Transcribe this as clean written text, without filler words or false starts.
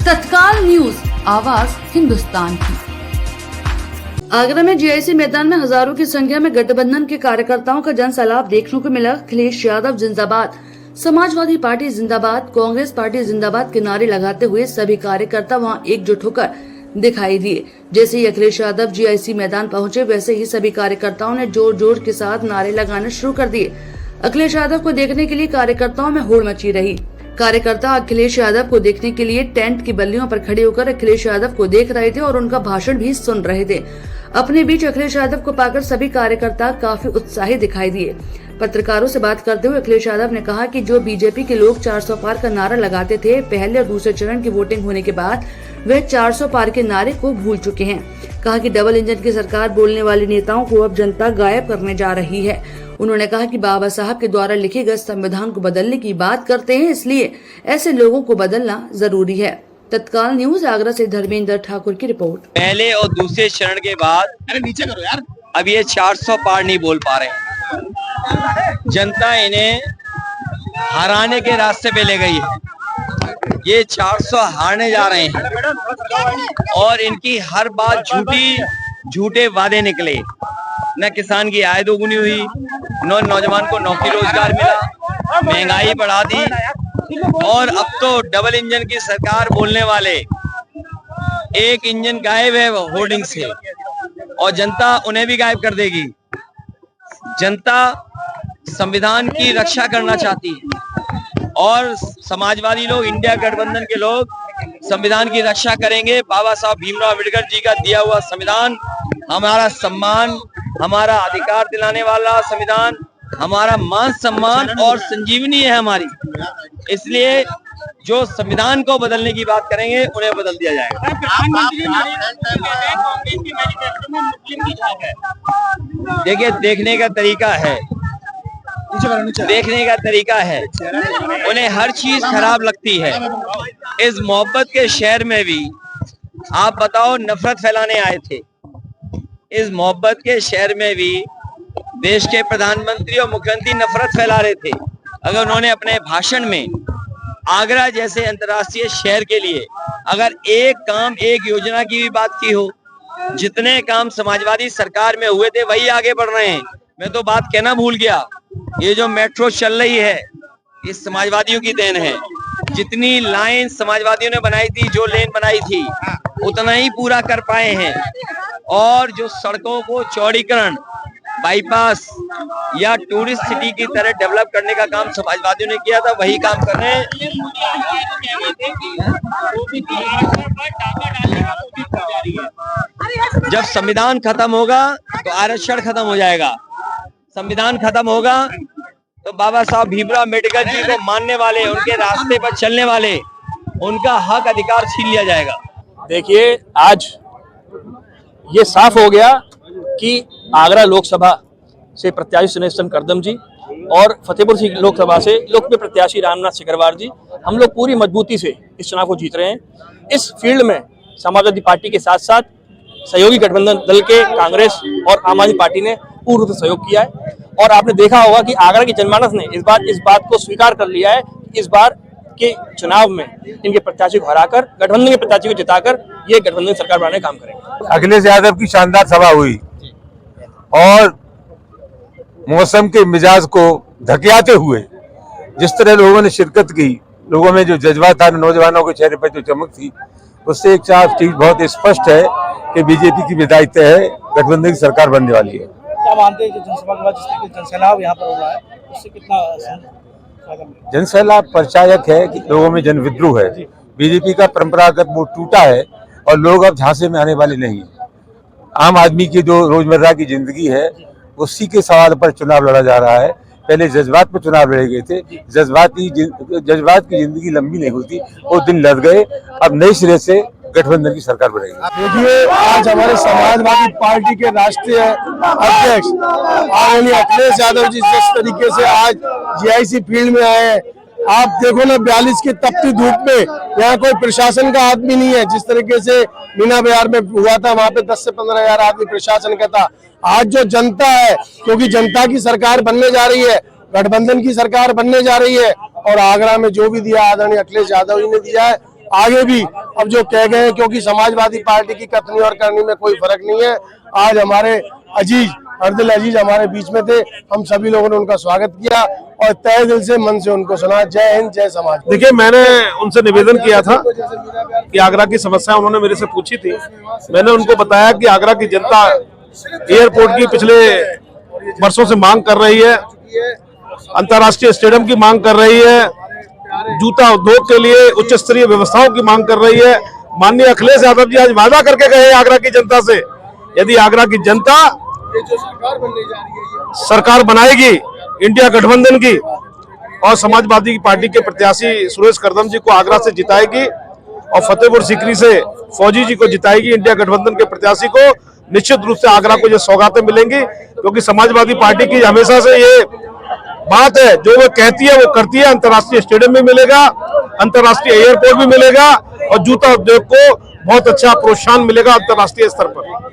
तत्काल न्यूज, आवाज हिंदुस्तान की। आगरा में जीआईसी मैदान में हजारों की संख्या में गठबंधन के कार्यकर्ताओं का जनसैलाब देखने को मिला। अखिलेश यादव जिंदाबाद, समाजवादी पार्टी जिंदाबाद, कांग्रेस पार्टी जिंदाबाद के नारे लगाते हुए सभी कार्यकर्ता वहां एकजुट होकर दिखाई दिए। जैसे ही अखिलेश यादव जीआईसी मैदान पहुंचे, वैसे ही सभी कार्यकर्ताओं ने जोर जोर के साथ नारे लगाने शुरू कर दिए। अखिलेश यादव को देखने के लिए कार्यकर्ताओं में होड़ मची रही। कार्यकर्ता अखिलेश यादव को देखने के लिए टेंट की बल्लियों पर खड़े होकर अखिलेश यादव को देख रहे थे और उनका भाषण भी सुन रहे थे। अपने बीच अखिलेश यादव को पाकर सभी कार्यकर्ता काफी उत्साहित दिखाई दिए। पत्रकारों से बात करते हुए अखिलेश यादव ने कहा कि जो बीजेपी के लोग 400 पार का नारा लगाते थे, पहले और दूसरे चरण की वोटिंग होने के बाद वे 400 पार के नारे को भूल चुके हैं। कहा कि डबल इंजन की सरकार बोलने वाले नेताओं को अब जनता गायब करने जा रही है। उन्होंने कहा कि बाबा साहब के द्वारा लिखे गए संविधान को बदलने की बात करते हैं, इसलिए ऐसे लोगों को बदलना जरूरी है। तत्काल न्यूज, आगरा से धर्मेंद्र ठाकुर की रिपोर्ट। पहले और दूसरे चरण के बाद नीचे करो यार, अब ये 400 पार नहीं बोल पा रहे। जनता इन्हें हराने के रास्ते पे ले गई है। ये 400 हारने जा रहे हैं और इनकी हर बात झूठे वादे निकले। न किसान की आय दोगुनी हुई, न नौजवान को नौकरी रोजगार मिला, महंगाई बढ़ा दी और अब तो डबल इंजन की सरकार बोलने वाले एक इंजन गायब है होर्डिंग से और जनता उन्हें भी गायब कर देगी। जनता संविधान की रक्षा करना चाहती है और समाजवादी लोग, इंडिया गठबंधन के लोग संविधान की रक्षा करेंगे। बाबा साहब भीमराव अम्बेडकर जी का दिया हुआ संविधान हमारा सम्मान, हमारा अधिकार दिलाने वाला संविधान, हमारा मान सम्मान और संजीवनी है हमारी। इसलिए जो संविधान को बदलने की बात करेंगे उन्हें बदल दिया जाएगा। देखिए, देखने का तरीका है, उन्हें हर चीज खराब लगती है। इस मोहब्बत के शहर में भी आप बताओ, नफरत फैलाने आए थे। इस मोहब्बत के शहर में भी देश के प्रधानमंत्री और मुख्यमंत्री नफरत फैला रहे थे। अगर उन्होंने अपने भाषण में आगरा जैसे अंतर्राष्ट्रीय शहर के लिए अगर एक काम, एक योजना की भी बात की हो, जितने काम समाजवादी सरकार में हुए थे वही आगे बढ़ रहे हैं। मैं तो बात कहना भूल गया, ये जो मेट्रो चल रही है ये समाजवादियों की देन है। जितनी लाइन समाजवादियों ने बनाई थी, जो लेन बनाई थी, उतना ही पूरा कर पाए हैं। और जो सड़कों को चौड़ीकरण, बाईपास या टूरिस्ट सिटी की तरह डेवलप करने का काम समाजवादियों ने किया था, वही काम कर रहे हैं। जब संविधान खत्म होगा तो आरक्षण खत्म हो जाएगा। संविधान खत्म होगा तो बाबा साहब भीमराव अम्बेडकर जी को मानने वाले, उनके रास्ते पर चलने वाले, उनका हक अधिकार छीन लिया जाएगा। देखिए, आज ये साफ हो गया कि आगरा लोकसभा से प्रत्याशी सुनेशन करदम जी और फतेहपुर सीकरी लोकसभा से लोकप्रिय प्रत्याशी रामनाथ सिकरवार जी, हम लोग पूरी मजबूती से इस चुनाव को जीत रहे हैं। इस फील्ड में समाजवादी पार्टी के साथ साथ सहयोगी गठबंधन दल के कांग्रेस और आम आदमी पार्टी ने पूर्ण रूप से सहयोग किया है। और आपने देखा होगा कि आगरा की जनमानस ने इस बात को स्वीकार कर लिया है कि इस बार के चुनाव में इनके प्रत्याशी को हराकर, गठबंधन के प्रत्याशी को जिताकर ये गठबंधन सरकार बनाने का काम करेंगे। अखिलेश यादव की शानदार सभा हुई और मौसम के मिजाज को धकियाते हुए जिस तरह लोगों ने शिरकत की, लोगों में जो जज्बा था, नौजवानों के चेहरे पर जो चमक थी, उससे एक साफ चीज बहुत स्पष्ट है कि बीजेपी की विदाई तय है, गठबंधन की सरकार बनने वाली है। क्या मानते हैं कि जनसभा के बाद जिस तरह के जनसैलाब यहाँ पर हो रहा है, उससे कितना जनसैलाब परिचायक है कि लोगों में जनविद्रोह है। बीजेपी का परंपरागत वोट टूटा है और लोग अब झांसे में आने वाले नहीं है। आम आदमी की जो रोजमर्रा की जिंदगी है, उसी के सवाल पर चुनाव लड़ा जा रहा है। पहले जज्बात पर चुनाव लड़े गए थे, जज्बात की जिंदगी लंबी नहीं होती, वो दिन लद गए। अब नए सिरे से गठबंधन की सरकार बनेगी। देखिए, आज हमारे समाजवादी पार्टी के राष्ट्रीय अध्यक्ष आदरणीय अखिलेश यादव जी जिस तरीके से आज जीआईसी फील्ड में आए हैं, आप देखो ना, 42 की तपती धूप में यहाँ कोई प्रशासन का आदमी नहीं है। जिस तरीके से मीना बाजार में हुआ था, वहाँ पे 10 से 15 हजार आदमी प्रशासन का था। आज जो जनता है, क्योंकि जनता की सरकार बनने जा रही है, गठबंधन की सरकार बनने जा रही है और आगरा में जो भी दिया आदरणीय अखिलेश यादव जी ने दिया है, आगे भी अब जो कह गए हैं, क्योंकि समाजवादी पार्टी की कथनी और करनी में कोई फर्क नहीं है। आज हमारे अजीज अर्दिल अजीज हमारे बीच में थे, हम सभी लोगों ने उनका स्वागत किया और तहे दिल से मन से उनको सुना। जय हिंद, जय समाज। देखिए, मैंने उनसे निवेदन किया था कि आगरा की समस्या उन्होंने मेरे से पूछी थी। मैंने उनको बताया कि आगरा की जनता एयरपोर्ट की पिछले वर्षों से मांग कर रही है, अंतर्राष्ट्रीय स्टेडियम की मांग कर रही है, जूता उद्योग के लिए उच्च स्तरीय व्यवस्थाओं की मांग कर रही है। माननीय अखिलेश यादव जी आज वादा करके गए आगरा की जनता से, यदि आगरा की जनता सरकार बनाएगी इंडिया गठबंधन की और समाजवादी पार्टी के प्रत्याशी सुरेश करदम जी को आगरा से जिताएगी और फतेहपुर सीकरी से फौजी जी को जिताएगी, इंडिया गठबंधन के प्रत्याशी को, निश्चित रूप से आगरा को ये सौगातें मिलेंगी। क्योंकि समाजवादी पार्टी की हमेशा से ये बात है, जो वो कहती है वो करती है। अंतर्राष्ट्रीय स्टेडियम भी मिलेगा, अंतर्राष्ट्रीय एयरपोर्ट भी मिलेगा और जूता उद्योग को बहुत अच्छा प्रोत्साहन मिलेगा अंतर्राष्ट्रीय स्तर पर।